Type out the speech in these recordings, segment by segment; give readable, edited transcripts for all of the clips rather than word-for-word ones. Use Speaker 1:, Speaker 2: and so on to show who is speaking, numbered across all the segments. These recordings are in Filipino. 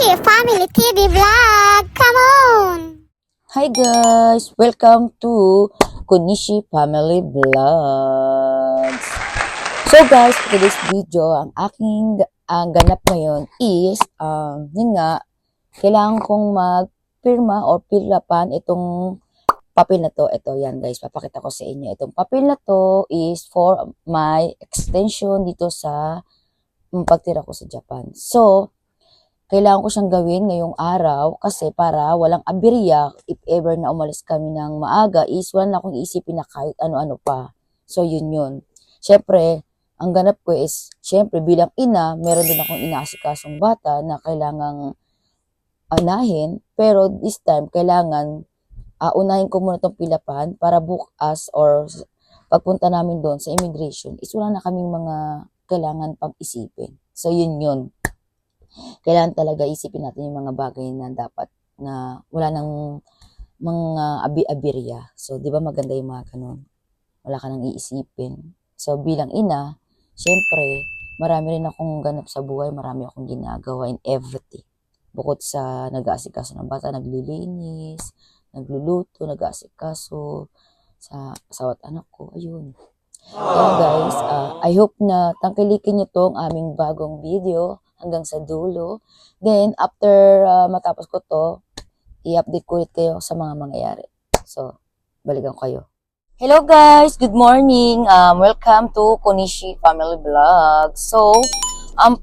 Speaker 1: Konishi Family TV Vlog. Come on!
Speaker 2: Hi guys! Welcome to Konishi Family Vlogs. So guys, for today's video, ang aking ganap ngayon is, yun nga, kailangan kong magpirma or pilapan itong papel na to. Ito, yan guys, papakita ko sa inyo. Itong papel na to is for my extension dito sa pagtira ko sa Japan. So, kailangan ko siyang gawin ngayong araw kasi para walang aberya if ever na umalis kami ng maaga is wala na akong isipin na kahit ano-ano pa. So, yun. Siyempre, ang ganap ko is, siyempre bilang ina, meron din akong inaasikasong bata na kailangang anahin. Pero this time, kailangan unahin ko muna itong pilapan para bukas or pagpunta namin doon sa immigration is wala na kaming mga kailangan pang isipin. So, yun. Kailangan talaga isipin natin yung mga bagay na dapat na wala nang mga aberya. So, di ba maganda yung mga ganun? Wala ka nang iisipin. So, bilang ina, syempre, marami rin akong ganap sa buhay. Marami akong ginagawa in everything. Bukod sa nag-aasikaso ng bata, naglilinis, nagluluto, nag-aasikaso sa asawa't anak ko. Ayun. Kaya guys, I hope na tangkilikin nyo tong aming bagong video hanggang sa dulo. Then, after matapos ko to, i-update ko ulit kayo sa mga mangyayari. So, balikan ko kayo. Hello guys! Good morning! Welcome to Konishi Family Vlog. So,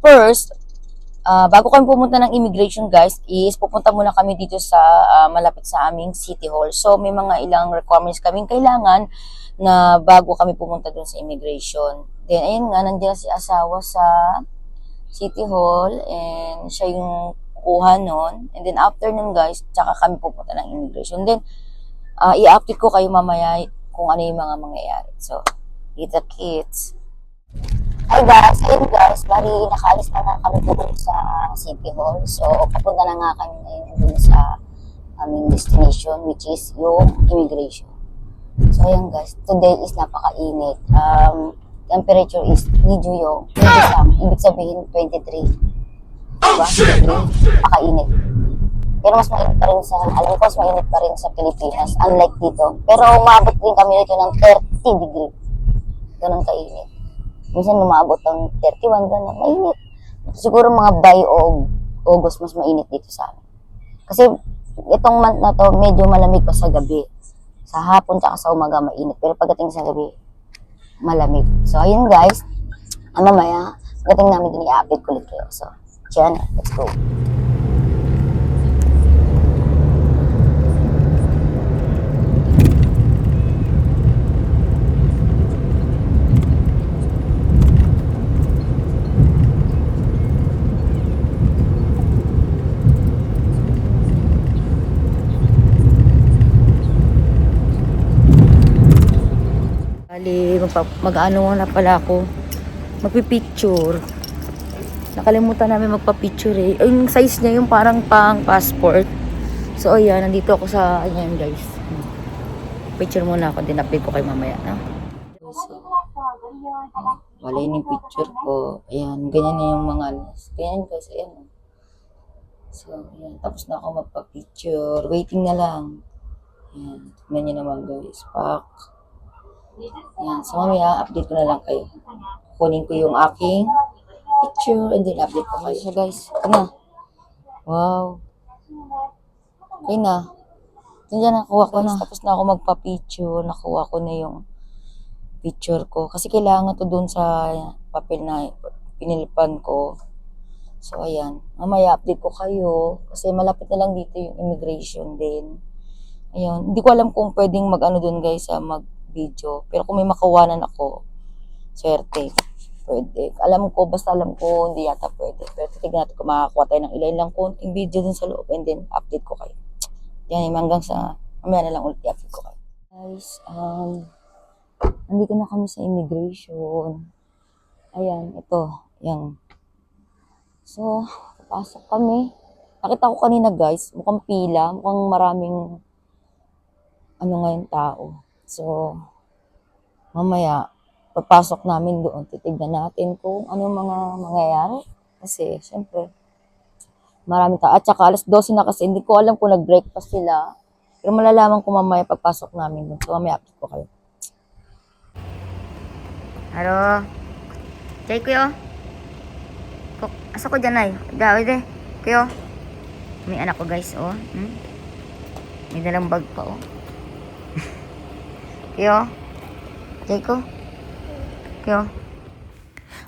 Speaker 2: first, bago kami pumunta ng immigration guys, is pupunta muna kami dito sa malapit sa aming City Hall. So, may mga ilang requirements kaming kailangan na bago kami pumunta dun sa immigration. Then, ayun nga, nandiyan si asawa sa City Hall and siya yung kuha nun. And then, after nun guys, tsaka kami pupunta ng immigration. Then, i-update ko kayo mamaya kung ano yung mga mangyayari. So, kita kids. Hi guys, ayun guys, bali nakaalis na nga kami dun sa City Hall. So, papunta na nga kami ngayon dun sa aming destination, which is yung immigration. So, ayun guys, today is napakainit. Temperature is medyo ibig sabihin 23. Diba? 23. Napakainit. Pero mas mainit pa rin sa, alam ko mas mainit pa rin sa Pilipinas, unlike dito. Pero umabot din kami dito ng 30 degree. Ganun kainit. Minsan umabot ng 31, ganun. Mainit. Siguro mga by August mas mainit dito sa amin. Kasi itong month na to, medyo malamig pa sa gabi. Sa hapon tsaka sa umaga mainit. Pero pagdating sa gabi, malamig. So, ayun guys. Mamaya, pagdating namin din i-update ko ulit kayo. So, dyan, let's go. Mag-ano na pala ako, magpipicture. Nakalimutan namin magpa-picture eh. Yung size niya yung parang pang passport. So ayan, nandito ako sa, ayan guys. Picture muna ako, din update ko kayo mamaya. No? So, wala yung picture ko. Ayan, ganyan na yung mga, ganyan guys, ayan. So ayan, tapos na ako magpa-picture. Waiting na lang. Ayan, tignan nyo naman guys, pack. Yan. So, mamaya, update ko na lang kayo. Kunin ko yung aking picture and then update ko kayo. So, guys, ito na. Wow. Okay na. Diyan, nakuha ko na. Tapos na ako magpa-picture. Nakuha ko na yung picture ko. Kasi kailangan to dun sa papel na pinilipan ko. So, ayan. Mamaya, update ko kayo. Kasi malapit na lang dito yung immigration din. Ayun. Hindi ko alam kung pwedeng mag-ano dun guys, mag-video. Pero kung may makawanan ako, swerte. Pwede. Basta alam ko, hindi yata pwede. Pero titignan natin kung makakakuha tayo ng ilan lang konting video dun sa loob and then update ko kayo. Yan, hanggang sa, mamaya na lang ulit i-update ko kayo. Guys, nandito na kami sa immigration. Ayan, ito. Yan. So, papasok kami. Nakita ko kanina guys, mukhang pila, mukhang maraming ngayon tao. So, mamaya, papasok namin doon. Titignan natin kung ano mga mangyayari. Kasi, syempre, Marami tao. At saka alas 12 na kasi, hindi ko alam kung nag-breakfast sila. Pero malalaman ko mamaya pagpasok namin dun. So, mamaya update ko kayo. Halo? Chay kuyo? Asa ko dyan ay? Dawid eh. Kuyo? May anak ko guys, oh. May dalang bag pa, oh. Kuyo? Chay ko? Kuyo?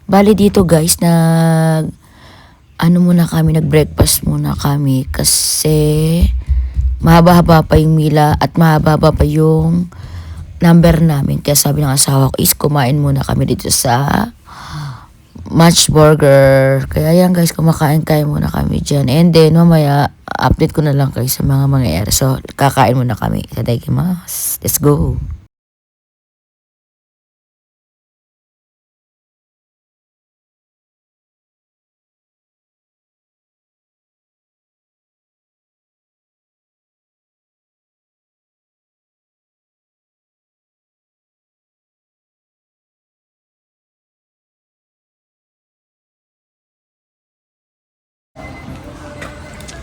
Speaker 2: Bali dito guys, nag-breakfast muna kami kasi mahaba-haba pa yung mila at mahaba-haba pa yung number namin. Kaya sabi ng asawa ko is kumain muna kami dito sa Match Burger. Kaya yan guys, kumakain-kain muna kami dyan. And then mamaya, update ko na lang kayo sa mga mangyayari. So, kakain muna kami. Itadakimasu. Let's go.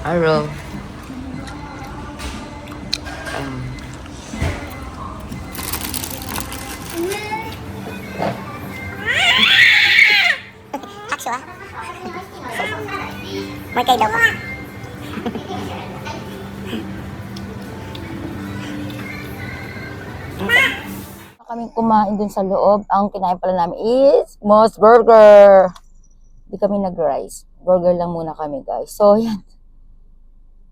Speaker 2: Hello.
Speaker 1: Akso ah. May kayo daw pa.
Speaker 2: Kaming kumain dun sa loob. Ang kinain pala namin is Moss Burger. Hindi kami nag-rice. Burger lang muna kami guys. So yan.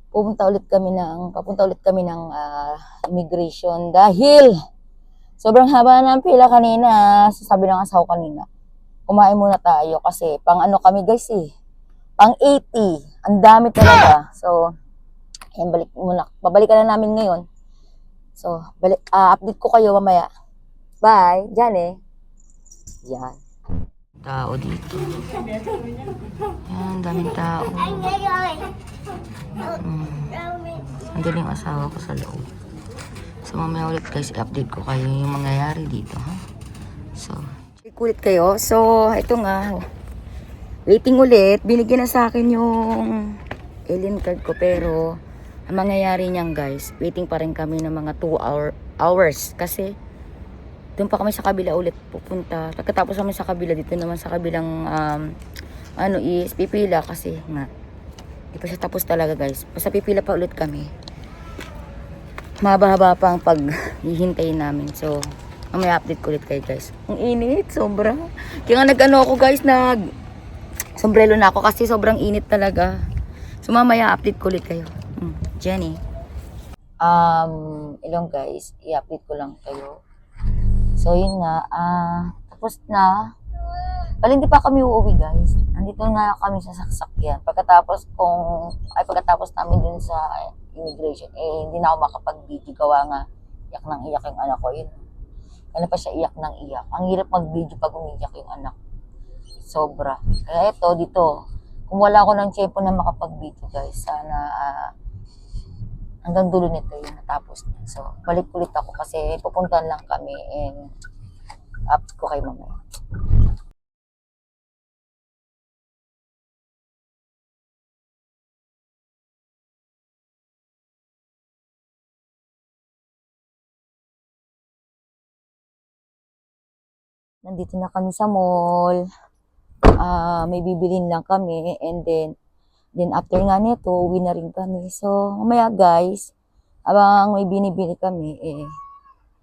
Speaker 2: Papunta ulit kami ng immigration dahil sobrang haba ng pila kanina. Sabi ng asawa kanina, kumain muna tayo kasi pang ano kami guys eh. Pang 80. Ang dami talaga. So, yan, babalikan na namin ngayon. So, update ko kayo mamaya. Bye. Diyan eh. Yan. Tao dito. Yan, daming tao. Andun yung asawa ko sa loob. So, mamaya ulit guys, i-update ko kayo yung mangyayari dito. Ha? So, kulit kayo. So, ito nga. Waiting ulit. Binigyan na sa akin yung alien card ko. Pero, ang mangyayari niyan guys, waiting pa rin kami ng mga 2 hours. Kasi, doon pa kami sa kabila ulit pupunta. Pagkatapos kami sa kabila, dito naman sa kabilang is pipila kasi nga di pa siya tapos talaga guys. Basta pipila pa ulit kami. Mahaba-haba pa ang paghihintayin namin. So, mamaya update ko ulit kayo guys. Ang init, sobra. Kaya nga nag-ano ako guys, sombrero na ako kasi sobrang init talaga. So, mamaya update ko ulit kayo. Jenny. Ilong guys, i-update ko lang kayo. So, yun nga, tapos na. Bali, hindi pa kami uuwi, guys. Nandito nga kami sa sasakyan. Pagkatapos namin dun sa immigration, hindi na ako makapag-video. Gawa nga, iyak ng iyak yung anak ko. Yun. Kaya pa siya iyak ng iyak. Ang hirap mag-video pag umiyak yung anak. Sobra. Kaya dito, kung wala ako ng tiyempo na makapag-video, guys, sana, hanggang dulo nito yung natapos na. So, balik ulit ako kasi pupuntahan lang kami and update ko kayo mamaya. Nandito na kami sa mall. May bibilin lang kami and then after nga nito, uwi na rin kami. So, mamaya guys, abang may binibili kami,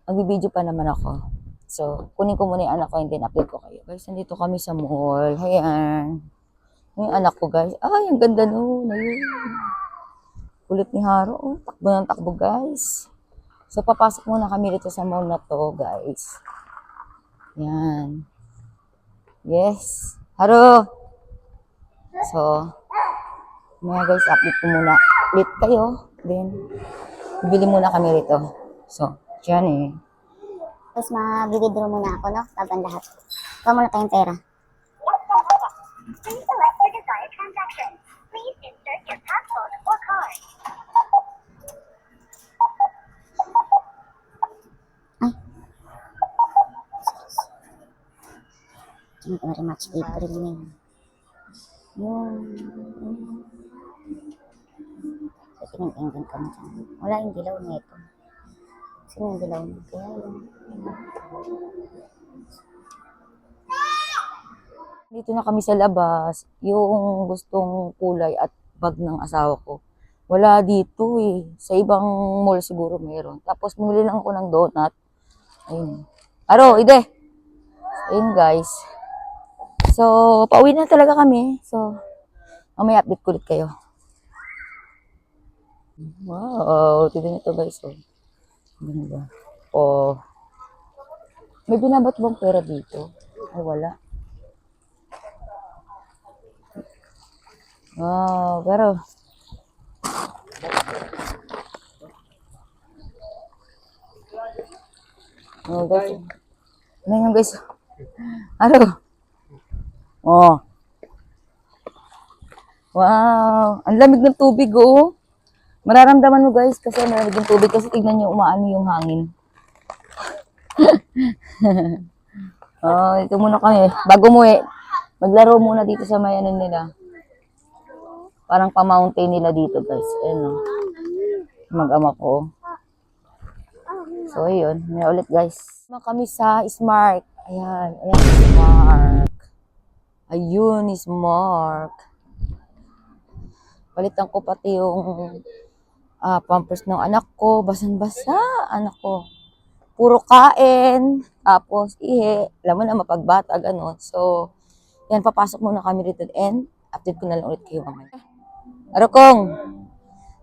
Speaker 2: magbibideo pa naman ako. So, kunin ko muna yung anak ko and then update ko kayo. Guys, nandito kami sa mall. Ayan. Yung anak ko guys. Ay, ang ganda nun. Ayun. Kulit ni Haro. Oh, takbo ng takbo guys. So, papasok muna kami dito sa mall na to guys. Yan. Yes. Haro. So, mga guys, update ko muna. Late kayo. Then, bibili muna kami rito. So, dyan eh.
Speaker 1: Tapos mag-withdraw muna ako, no? Bago ang lahat. Kuha muna tayong pera. Please select your desired transaction. Please insert your passcode or card. Ay. January, March, April, May. Tingin-tingin kami dyan. Wala yung dilaw nito. Sino yung dilaw nito? Kaya yung...
Speaker 2: Dito na kami sa labas. Yung gustong kulay at bag ng asawa ko. Wala dito eh. Sa ibang mall siguro meron. Tapos bumili lang ako ng donut. Ayun. Aro, ide. Ayun guys. So, pauwi na talaga kami. So, mamaya update ko ulit kayo. Wow, tignan nyo ito guys. Oh. Ganda. Oh. May binabat bang pera dito? Ay, wala. Wow, pero... Oh, guys. Ano yun guys? Ano? Oh. Wow. Ang lamig ng tubig, oh. Mararamdaman mo guys kasi malamig ng tubig kasi tignan nyo umaano yung hangin. Oh, ito muna kami. Bago mo maglaro muna dito sa may ano nila. Parang pa-mountain nila dito guys. Ayan o. Mag-ama ko. So, ayun. May ulit guys. Kami sa Smart. Ayan. Ayan, Smart. Ayun, Smart. Palitan ko pati yung pampers ng anak ko. Basan-basa. Anak ko. Puro kain. Tapos, ihe. Alam mo na, mapagbata, gano'n. So, yan, papasok muna kami rito. And, update ko na lang ulit kayo mamaya. Aro, Kong.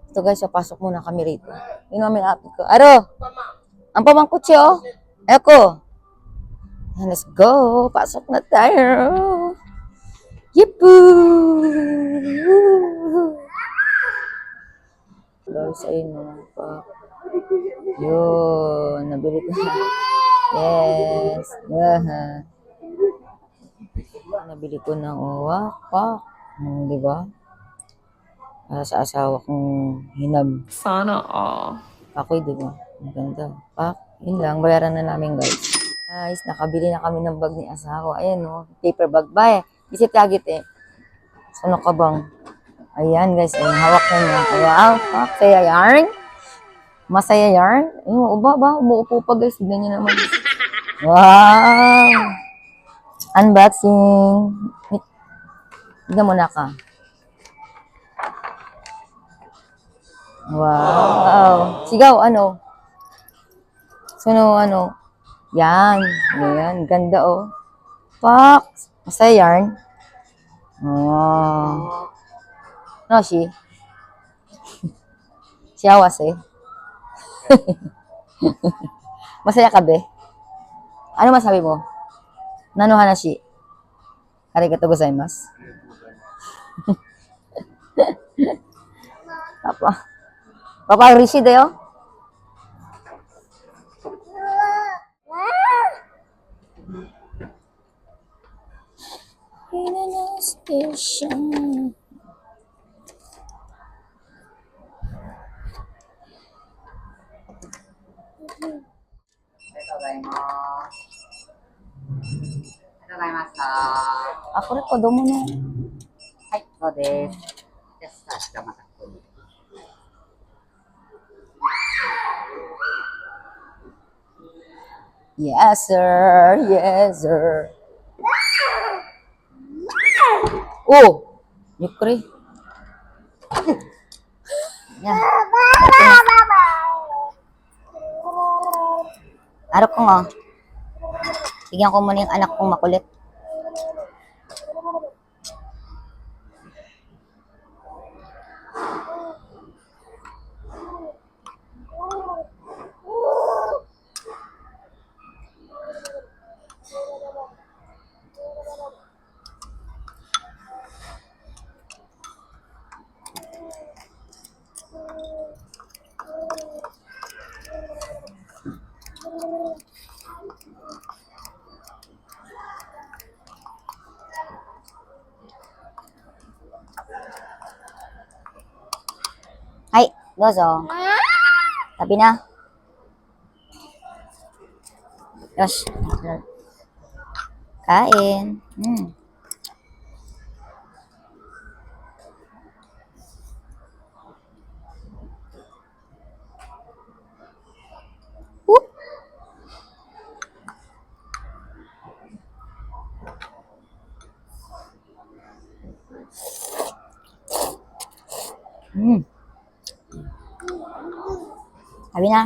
Speaker 2: Ito guys, papasok muna kami rito. Yun namin update ko. Aro! Ang pamangkutsi, oh. Eko. Yan, let's go. Pasok na tayo. Yippoo! Guys, ayun na pa. Yun, nabili ko na. Yes. Nabili ko ng uwak. Di ba? Para sa asawa kong hinab.
Speaker 3: Sana all.
Speaker 2: Ako'y, di ba? Ang ganda. Pak, yun lang. Bayaran na namin, guys. Guys, nakabili na kami ng bag ni asawa. Ayan, no. Paper bag ba eh. Visit tagit eh. Sano ka bang? Ayan, guys. Ayun, hawak na niya. Wow, pak. Saya yarn. Masaya yarn. Ayun, ba? Umuupo pa, guys. Tignan niyo naman. Wow. Unboxing. Tignan mo na ka. Wow. Sigaw, ano? Sino, ano? Yan. Yan. Ganda, oh. Pak. Masaya yarn. Oh. No, si? Siyawas, eh. Masaya ka, be? Ano masabi mo? Nano hanashi? Arigatou gozaimasu. Papa Rishi dayo? In a station. Ako rin po, doon mo na.
Speaker 4: はい、そうです。じゃあ、さあ、またここに。
Speaker 2: Yes, sir. Yes, sir. Oh! Yukri. Yan. Araw ko nga. Bigyan ko muna yung anak kong makulit. Hai, dozo. Tabi na. Yosh. Kain. Sabi na.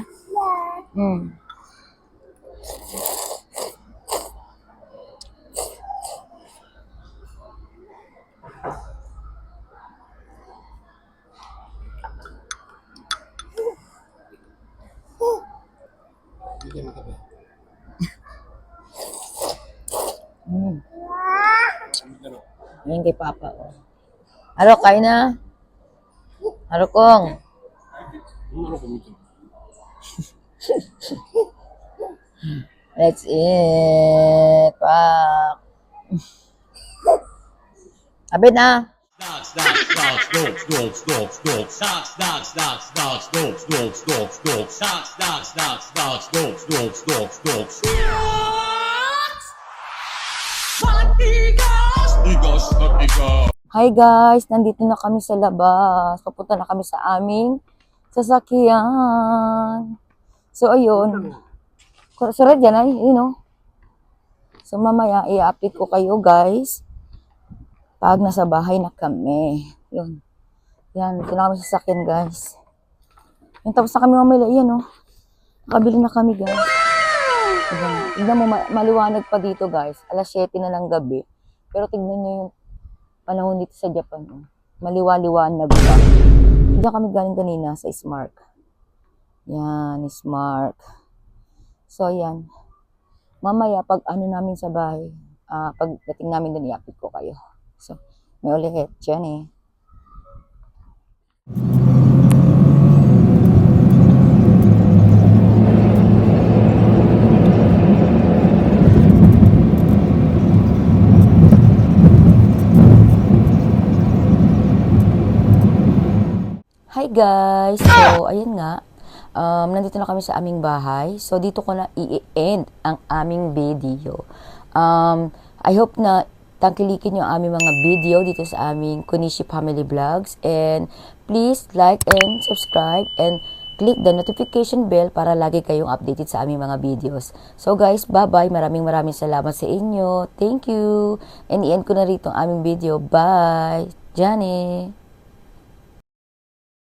Speaker 2: Ayan kay Papa. Oh. Haro, kain na. Haro kong. Let's eat. Pak. Abid na. Hi guys, nandito na kami sa labas. Papunta na kami sa aming sasakyan. So ayun. Sarad yan ay, So mamaya i-update ko kayo guys. Pag nasa bahay na kami. Yun. Yan, ito na kami sa sasakyan guys. Yung tapos na kami mamaya, yan Nakabili na kami guys. Tignan mo, maliwanag pa dito guys. Alas 7 na ng gabi. Pero tignan nyo yung panahon dito sa Japan. Maliwaliwanag pa. Diyan kami galing kanina sa Smart. Yan, Smart. So, yan. Mamaya, pag namin sa bahay, pagdating namin doon, i-update ko kayo. So, may ulit. Diyan Hi guys! So, ayun nga. Nandito na kami sa aming bahay. So, dito ko na i-end ang aming video. I hope na tangkilikin yung aming mga video dito sa aming Kunishi Family Vlogs. And please like and subscribe and click the notification bell para lagi kayong updated sa aming mga videos. So guys, bye-bye. Maraming salamat sa inyo. Thank you. And i-end ko na rito ang aming video. Bye! Johnny!